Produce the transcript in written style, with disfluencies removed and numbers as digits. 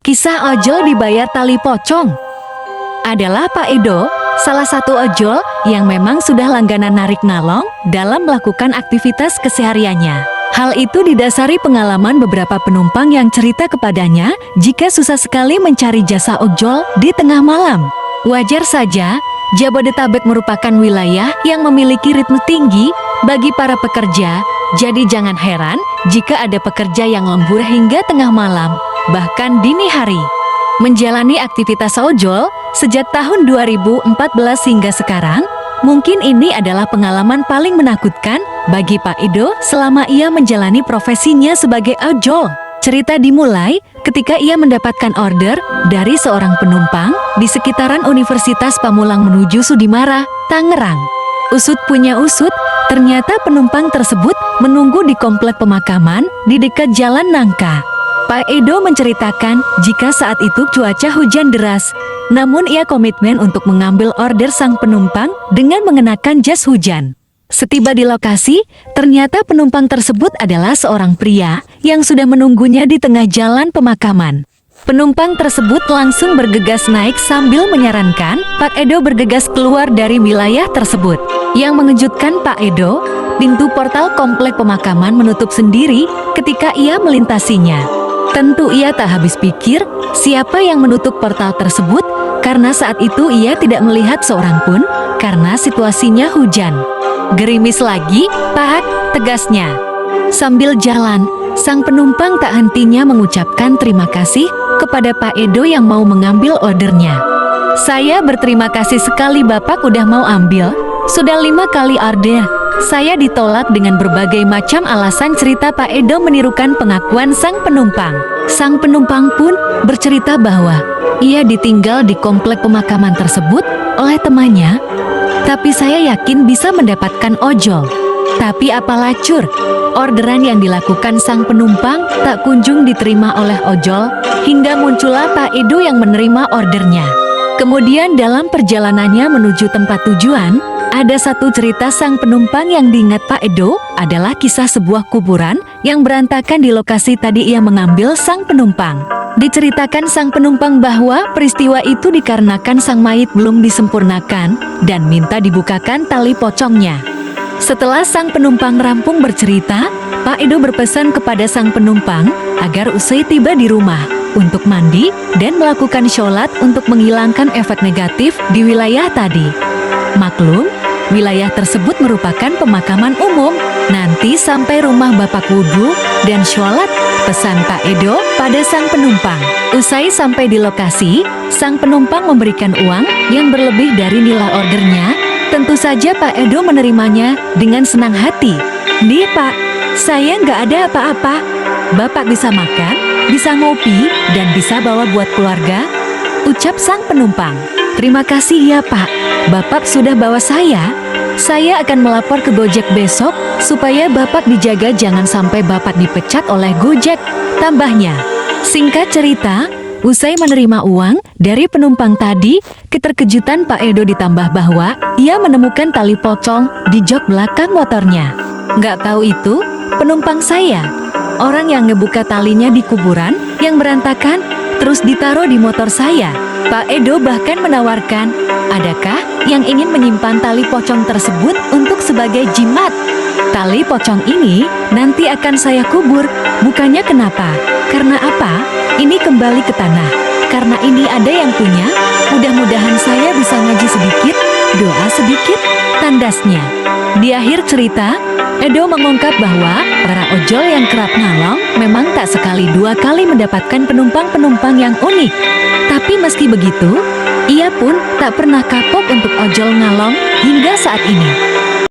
Kisah ojol dibayar tali pocong adalah Pak Edo, salah satu ojol yang memang sudah langganan narik nalong dalam melakukan aktivitas kesehariannya. Hal itu didasari pengalaman beberapa penumpang yang cerita kepadanya jika susah sekali mencari jasa ojol di tengah malam. Wajar saja, Jabodetabek merupakan wilayah yang memiliki ritme tinggi bagi para pekerja, jadi jangan heran jika ada pekerja yang lembur hingga tengah malam, bahkan dini hari. Menjalani aktivitas ojol sejak tahun 2014 hingga sekarang, mungkin ini adalah pengalaman paling menakutkan bagi Pak Edo selama ia menjalani profesinya sebagai ojol. Cerita dimulai ketika ia mendapatkan order dari seorang penumpang di sekitaran Universitas Pamulang menuju Sudimara, Tangerang. Usut punya usut, ternyata penumpang tersebut menunggu di komplek pemakaman di dekat Jalan Nangka. Pak Edo menceritakan jika saat itu cuaca hujan deras, namun ia komitmen untuk mengambil order sang penumpang dengan mengenakan jas hujan. Setiba di lokasi, ternyata penumpang tersebut adalah seorang pria yang sudah menunggunya di tengah jalan pemakaman. Penumpang tersebut langsung bergegas naik sambil menyarankan Pak Edo bergegas keluar dari wilayah tersebut. Yang mengejutkan Pak Edo, pintu portal komplek pemakaman menutup sendiri ketika ia melintasinya. Tentu ia tak habis pikir siapa yang menutup portal tersebut karena saat itu ia tidak melihat seorang pun karena situasinya hujan. Gerimis lagi, Pak, tegasnya. Sambil jalan, sang penumpang tak hentinya mengucapkan terima kasih kepada Pak Edo yang mau mengambil ordernya. Saya berterima kasih sekali Bapak udah mau ambil, sudah 5 kali order. Saya ditolak dengan berbagai macam alasan. Cerita Pak Edo menirukan pengakuan sang penumpang. Sang penumpang pun bercerita bahwa ia ditinggal di komplek pemakaman tersebut oleh temannya. Tapi saya yakin bisa mendapatkan ojol. Tapi apalah cur, orderan yang dilakukan sang penumpang tak kunjung diterima oleh ojol, hingga muncullah Pak Edo yang menerima ordernya. Kemudian dalam perjalanannya menuju tempat tujuan, ada satu cerita sang penumpang yang diingat Pak Edo adalah kisah sebuah kuburan yang berantakan di lokasi tadi ia mengambil sang penumpang. Diceritakan sang penumpang bahwa peristiwa itu dikarenakan sang mayit belum disempurnakan dan minta dibukakan tali pocongnya. Setelah sang penumpang rampung bercerita, Pak Edo berpesan kepada sang penumpang agar usai tiba di rumah untuk mandi dan melakukan sholat untuk menghilangkan efek negatif di wilayah tadi. Maklum, wilayah tersebut merupakan pemakaman umum. Nanti sampai rumah Bapak wudhu dan sholat, pesan Pak Edo pada sang penumpang. Usai sampai di lokasi, sang penumpang memberikan uang yang berlebih dari nilai ordernya. Tentu saja Pak Edo menerimanya dengan senang hati. Nih Pak, saya nggak ada apa-apa. Bapak bisa makan, bisa ngopi, dan bisa bawa buat keluarga, ucap sang penumpang. Terima kasih ya Pak, Bapak sudah bawa saya. Saya akan melapor ke Gojek besok supaya Bapak dijaga jangan sampai Bapak dipecat oleh Gojek, tambahnya. Singkat cerita, usai menerima uang dari penumpang tadi, keterkejutan Pak Edo ditambah bahwa ia menemukan tali pocong di jok belakang motornya. Nggak tahu itu, penumpang saya, orang yang ngebuka talinya di kuburan yang berantakan, terus ditaruh di motor saya. Pak Edo bahkan menawarkan, adakah yang ingin menyimpan tali pocong tersebut untuk sebagai jimat? Tali pocong ini nanti akan saya kubur, bukannya kenapa? Karena apa? Ini kembali ke tanah. Karena ini ada yang punya, mudah-mudahan saya bisa ngaji sedikit, doa sedikit, tandasnya. Di akhir cerita, Edo mengungkap bahwa para ojol yang kerap ngalong memang tak sekali dua kali mendapatkan penumpang-penumpang yang unik. Tapi meski begitu, ia pun tak pernah kapok untuk ojol ngalong hingga saat ini.